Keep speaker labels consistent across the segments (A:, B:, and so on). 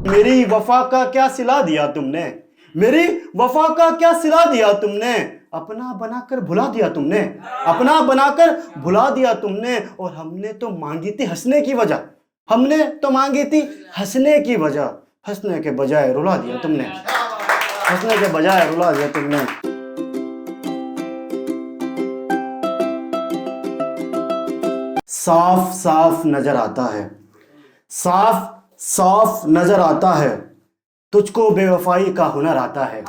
A: मेरी वफा का क्या सिला दिया तुमने, मेरी वफा का क्या सिला दिया तुमने, अपना बनाकर भुला दिया तुमने, अपना बनाकर भुला दिया तुमने। और हमने तो मांगी थी हंसने की वजह, हमने तो मांगी थी हंसने की वजह, हंसने के बजाय रुला दिया तुमने, हंसने के बजाय रुला दिया तुमने। साफ साफ नजर आता है, साफ साफ नजर आता है, तुझको बेवफाई का हुनर आता है।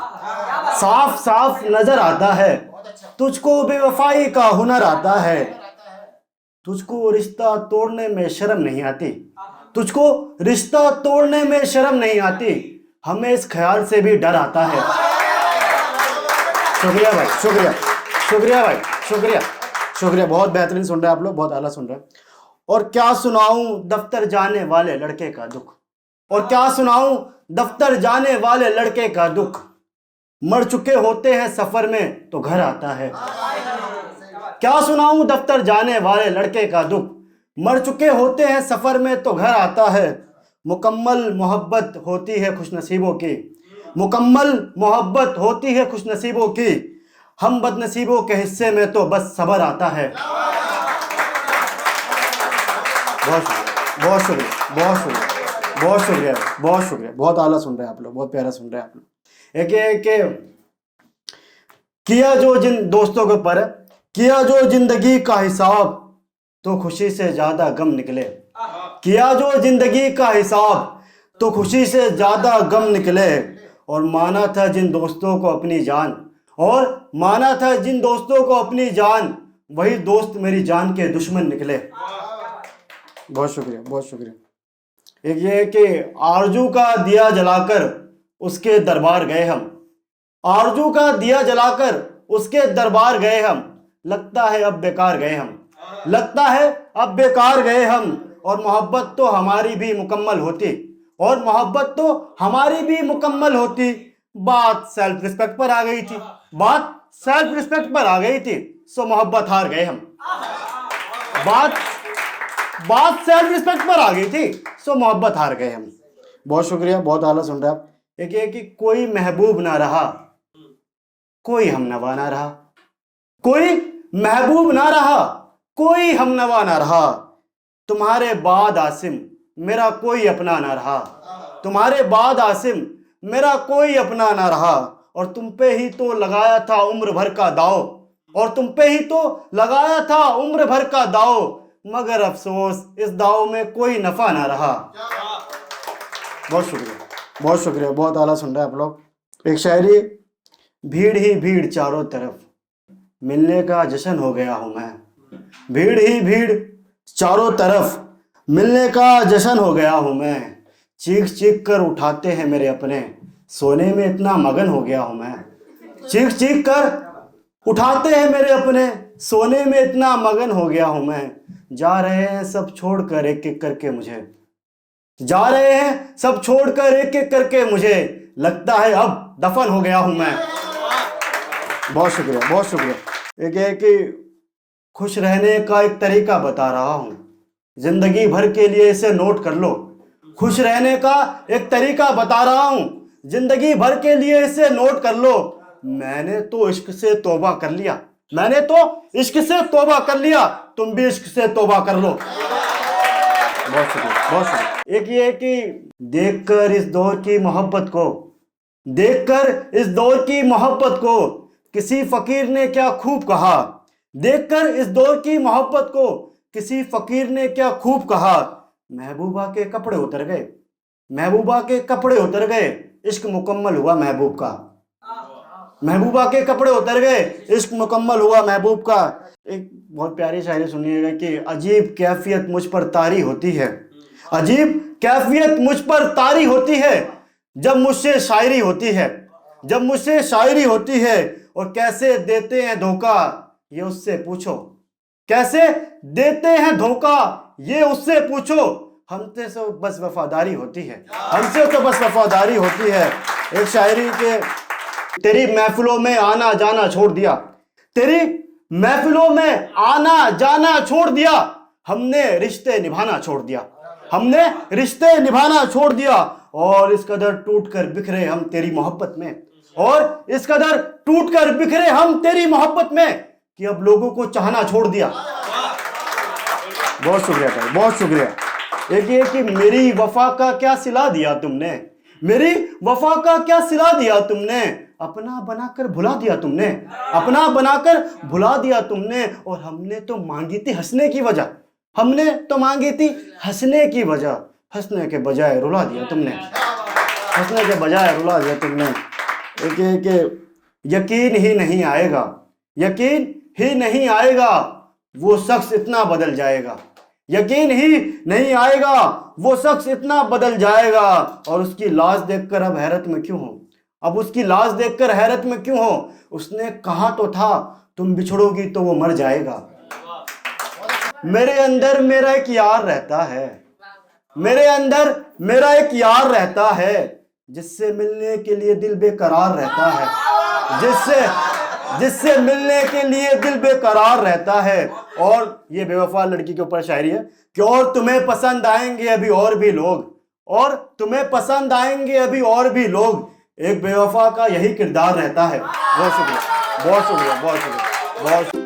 A: साफ साफ नजर आता है, तुझको बेवफाई का हुनर आता है। तुझको रिश्ता तोड़ने में शर्म नहीं आती, तुझको रिश्ता तोड़ने में शर्म नहीं आती, हमें इस ख्याल से भी डर आता है। शुक्रिया भाई, शुक्रिया, शुक्रिया भाई, शुक्रिया, शुक्रिया। बहुत बेहतरीन सुन रहे हैं आप लोग, बहुत आला सुन रहे हैं। और क्या सुनाऊं दफ्तर जाने वाले लड़के का दुख, और क्या सुनाऊं दफ्तर जाने वाले लड़के का दुख, मर चुके होते हैं सफर में तो घर आता है। क्या सुनाऊं दफ्तर जाने वाले लड़के का दुख, मर चुके होते हैं सफर में तो घर आता है। मुकम्मल मोहब्बत होती है खुशनसीबों की, मुकम्मल मोहब्बत होती है खुशनसीबों की, हम बदनसीबों के हिस्से में तो बस सब्र आता है। बहुत शुक्रिया, बहुत शुक्रिया, बहुत शुक्रिया, बहुत शुक्रिया, बहुत शुक्रिया। बहुत आला सुन रहे हैं आप लोग, बहुत प्यारा सुन रहे हैं आप लोग। एक किया जो जिन दोस्तों के ऊपर, किया जो जिंदगी का हिसाब तो खुशी से ज्यादा गम निकले, किया जो जिंदगी का हिसाब तो खुशी से ज्यादा गम निकले। और माना था जिन दोस्तों को अपनी जान, और माना था जिन दोस्तों को अपनी जान, वही दोस्त मेरी जान के दुश्मन निकले। बहुत शुक्रिया, बहुत शुक्रिया। एक ये कि आरजू का दिया जलाकर उसके दरबार गए हम, आरजू का दिया जलाकर उसके दरबार गए हम, लगता है अब बेकार गए हम, लगता है अब बेकार गए हम। और मोहब्बत तो हमारी भी मुकम्मल होती, और मोहब्बत तो हमारी भी मुकम्मल होती। बात सेल्फ रिस्पेक्ट पर आ गई थी, बात सेल्फ रिस्पेक्ट पर आ गई थी, सो मोहब्बत हार गए हम। बात सेल्फ रिस्पेक्ट पर आ गई थी, सो मोहब्बत हार गए हम। बहुत शुक्रिया, बहुत आला सुन रहे आप। एक ये कि कोई महबूब ना रहा, कोई हमनवा ना रहा, कोई महबूब ना रहा, कोई हमनवा ना रहा। तुम्हारे बाद आसिम मेरा कोई अपना ना रहा, तुम्हारे बाद आसिम मेरा कोई अपना ना रहा। और तुम पे ही तो लगाया था उम्र भर का दाव, और तुम पे ही तो लगाया था उम्र भर का दाव, मगर अफसोस इस दाव में कोई नफा ना रहा। बहुत शुक्रिया, बहुत शुक्रिया, बहुत आला सुन रहे हैं आप लोग। एक शायरी, भीड़ ही भीड़ चारों तरफ, मिलने का जश्न हो गया हूं मैं, भीड़ ही भीड़ चारों तरफ, मिलने का जश्न हो गया हूं मैं। चीख चीख कर उठाते हैं मेरे अपने, सोने में इतना मगन हो गया हूं मैं। चीख चीख कर उठाते हैं मेरे अपने, सोने में इतना मगन हो गया हूं मैं। जा रहे हैं सब छोड़कर एक एक करके मुझे, जा रहे हैं सब छोड़कर एक एक करके मुझे, लगता है अब दफन हो गया हूं मैं। बहुत शुक्रिया, बहुत शुक्रिया। एक है कि खुश रहने का एक तरीका बता रहा हूं, जिंदगी भर के लिए इसे नोट कर लो। खुश रहने का एक तरीका बता रहा हूं, जिंदगी भर के लिए इसे नोट कर लो। मैंने तो इश्क से तौबा कर लिया, मैंने तो इश्क से तौबा कर लिया, तुम भी इश्क से तौबा कर लो। बहुत शुक्रिया, बहुत शुक्रिया। एक ये कि देखकर इस दौर की मोहब्बत को, देखकर इस दौर की मोहब्बत को, किसी फकीर ने क्या खूब कहा, देखकर इस दौर की मोहब्बत को, किसी फकीर ने क्या खूब कहा। महबूबा के कपड़े उतर गए, महबूबा के कपड़े उतर गए, इश्क मुकम्मल हुआ महबूब का। महबूबा के कपड़े उतर गए, इश्क मुकम्मल हुआ महबूब का। एक बहुत प्यारी शायरी सुनिएगा कि अजीब कैफियत मुझ पर तारी होती है, अजीब कैफियत मुझ पर तारी होती है, जब मुझसे शायरी होती है, जब मुझसे शायरी होती है। और कैसे देते हैं धोखा ये उससे पूछो, कैसे देते हैं धोखा ये उससे पूछो, हमसे तो बस वफादारी होती है, हमसे तो बस वफादारी होती है। एक शायरी के, तेरी महफिलों में आना जाना छोड़ दिया, तेरी महफिलों में आना जाना छोड़ दिया, हमने रिश्ते निभाना छोड़ दिया, हमने रिश्ते निभाना छोड़ दिया और इस कदर टूट कर बिखरे हम तेरी मोहब्बत में, और इस कदर टूट कर बिखरे हम तेरी मोहब्बत में कि अब लोगों को चाहना छोड़ दिया। बहुत शुक्रिया भाई, बहुत शुक्रिया। एक ये कि मेरी वफा का क्या सिला दिया तुमने, मेरी वफा का क्या सिला दिया तुमने, अपना बनाकर भुला दिया तुमने, अपना बनाकर भुला दिया तुमने। और हमने तो मांगी थी हंसने की वजह, हमने तो मांगी थी हंसने की वजह, हंसने के बजाय रुला दिया तुमने, हंसने के बजाय रुला दिया तुमने। एक यकीन ही नहीं आएगा, यकीन ही नहीं आएगा वो शख्स इतना बदल जाएगा, यकीन ही नहीं आएगा वो शख्स इतना बदल जाएगा। और उसकी लाश देखकर अब हैरत में क्यों हो, अब उसकी लाश देखकर हैरत में क्यों हो, उसने कहा तो था तुम बिछड़ोगी तो वो मर जाएगा। मेरे अंदर मेरा एक यार रहता है, मेरे अंदर मेरा एक यार रहता है, जिससे मिलने के लिए दिल बेकरार रहता है, जिससे मिलने के लिए दिल बेकरार रहता है। और ये बेवफा लड़की के ऊपर शायरी है कि और तुम्हें पसंद आएंगे अभी और भी लोग, और तुम्हें पसंद आएंगे अभी और भी लोग, एक बेवफा का यही किरदार रहता है। बहुत शुक्रिया, बहुत शुक्रिया, बहुत शुक्रिया, बहुत